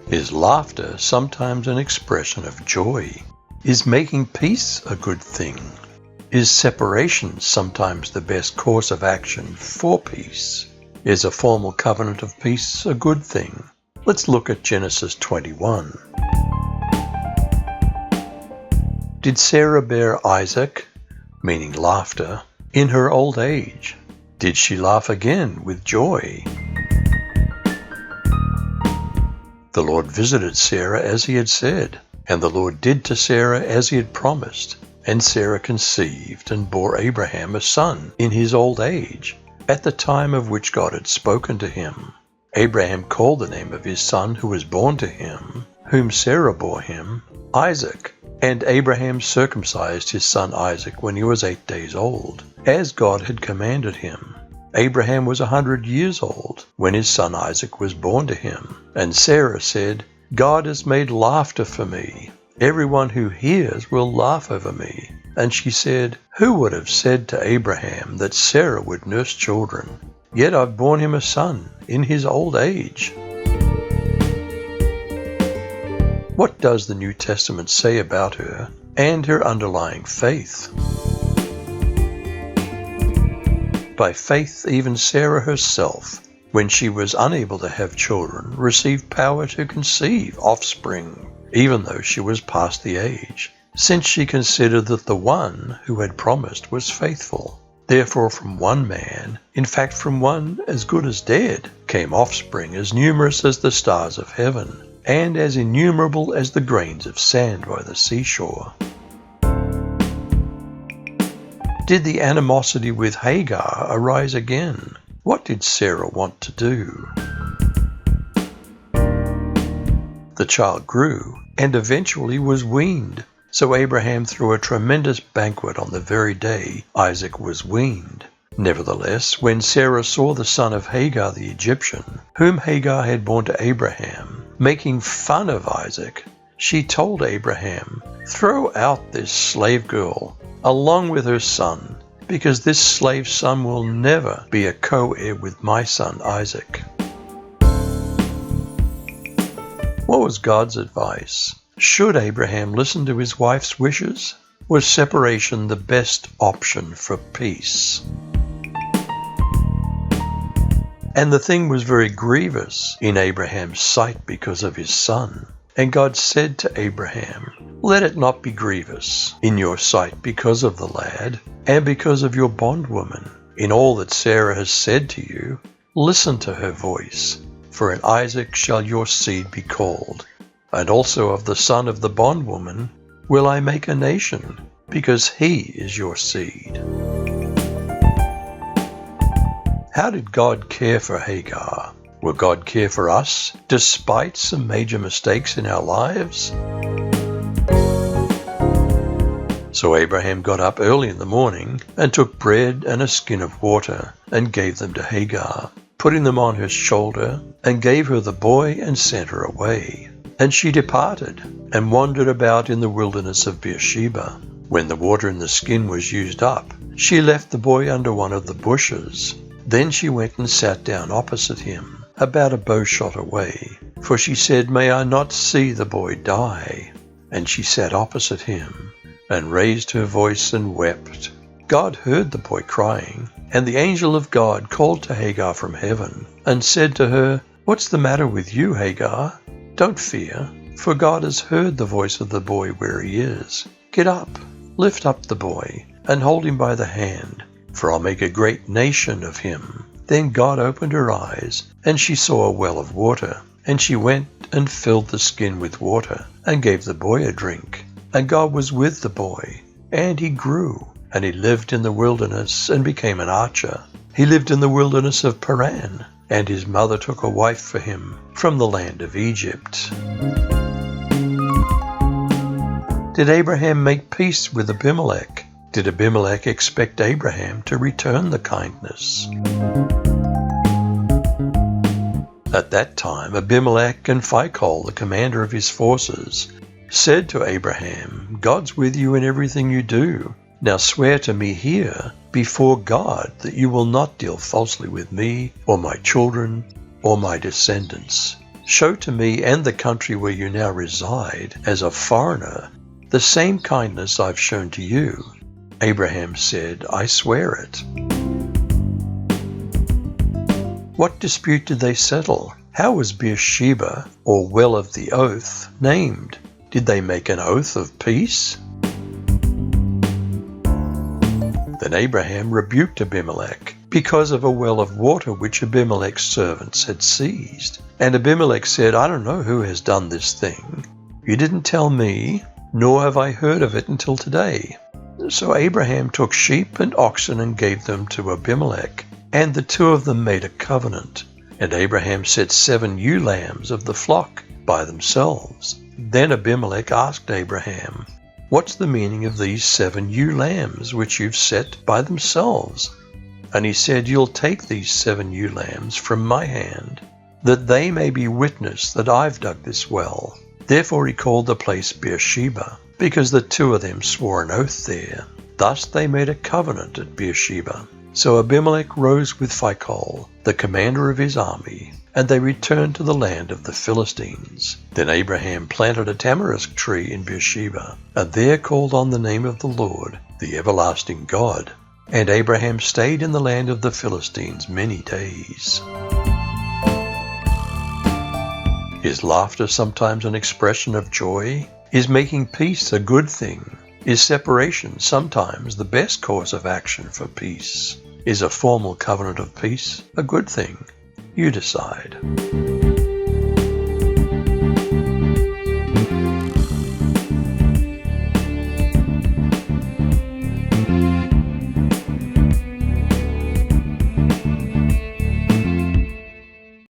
Is laughter sometimes an expression of joy? Is making peace a good thing? Is separation sometimes the best course of action for peace? Is a formal covenant of peace a good thing? Let's look at Genesis 21. Did Sarah bear Isaac, meaning laughter, in her old age? Did she laugh again with joy? The Lord visited Sarah as he had said, and the Lord did to Sarah as he had promised. And Sarah conceived and bore Abraham a son in his old age, at the time of which God had spoken to him. Abraham called the name of his son who was born to him, whom Sarah bore him, Isaac. And Abraham circumcised his son Isaac when he was 8 days old, as God had commanded him. Abraham was 100 years old when his son Isaac was born to him. And Sarah said, God has made laughter for me. Everyone who hears will laugh over me. And she said, who would have said to Abraham that Sarah would nurse children? Yet I've borne him a son in his old age. What does the New Testament say about her and her underlying faith? By faith, even Sarah herself, when she was unable to have children, received power to conceive offspring, even though she was past the age, since she considered that the one who had promised was faithful. Therefore from one man, in fact from one as good as dead, came offspring as numerous as the stars of heaven, and as innumerable as the grains of sand by the seashore. Did the animosity with Hagar arise again? What did Sarah want to do? The child grew and eventually was weaned. So Abraham threw a tremendous banquet on the very day Isaac was weaned. Nevertheless, when Sarah saw the son of Hagar the Egyptian, whom Hagar had borne to Abraham, making fun of Isaac, she told Abraham, throw out this slave girl along with her son, because this slave son will never be a co-heir with my son Isaac. What was God's advice? Should Abraham listen to his wife's wishes? Was separation the best option for peace? And the thing was very grievous in Abraham's sight because of his son. And God said to Abraham, let it not be grievous in your sight because of the lad, and because of your bondwoman. In all that Sarah has said to you, listen to her voice, for in Isaac shall your seed be called. And also of the son of the bondwoman will I make a nation, because he is your seed. How did God care for Hagar? Will God care for us, despite some major mistakes in our lives? So Abraham got up early in the morning and took bread and a skin of water and gave them to Hagar, putting them on her shoulder, and gave her the boy and sent her away. And she departed and wandered about in the wilderness of Beersheba. When the water in the skin was used up, she left the boy under one of the bushes. Then she went and sat down opposite him, about a bowshot away, for she said, may I not see the boy die? And she sat opposite him, and raised her voice and wept. God heard the boy crying, and the angel of God called to Hagar from heaven, and said to her, what's the matter with you, Hagar? Don't fear, for God has heard the voice of the boy where he is. Get up, lift up the boy, and hold him by the hand, for I'll make a great nation of him. Then God opened her eyes, and she saw a well of water, and she went and filled the skin with water, and gave the boy a drink. And God was with the boy, and he grew, and he lived in the wilderness and became an archer. He lived in the wilderness of Paran, and his mother took a wife for him from the land of Egypt. Did Abraham make peace with Abimelech? Did Abimelech expect Abraham to return the kindness? At that time, Abimelech and Phicol, the commander of his forces, said to Abraham, God's with you in everything you do. Now swear to me here before God that you will not deal falsely with me or my children or my descendants. show to me and the country where you now reside as a foreigner the same kindness I've shown to you." Abraham said, "I swear it." What dispute did they settle? How was Beersheba, or well of the oath, named? Did they make an oath of peace? Then Abraham rebuked Abimelech because of a well of water which Abimelech's servants had seized. And Abimelech said, "I don't know who has done this thing. You didn't tell me, nor have I heard of it until today." So Abraham took sheep and oxen and gave them to Abimelech, and the two of them made a covenant. And Abraham set 7 ewe lambs of the flock by themselves. Then Abimelech asked Abraham, "What's the meaning of these 7 ewe lambs which you've set by themselves?" And he said, "You'll take these 7 ewe lambs from my hand, that they may be witness that I've dug this well." Therefore he called the place Beersheba, because the two of them swore an oath there. Thus they made a covenant at Beersheba. So Abimelech rose with Phicol, the commander of his army, and they returned to the land of the Philistines. Then Abraham planted a tamarisk tree in Beersheba, and there called on the name of the Lord, the everlasting God. And Abraham stayed in the land of the Philistines many days. Is laughter sometimes an expression of joy? Is making peace a good thing? Is separation sometimes the best course of action for peace? Is a formal covenant of peace a good thing? You decide.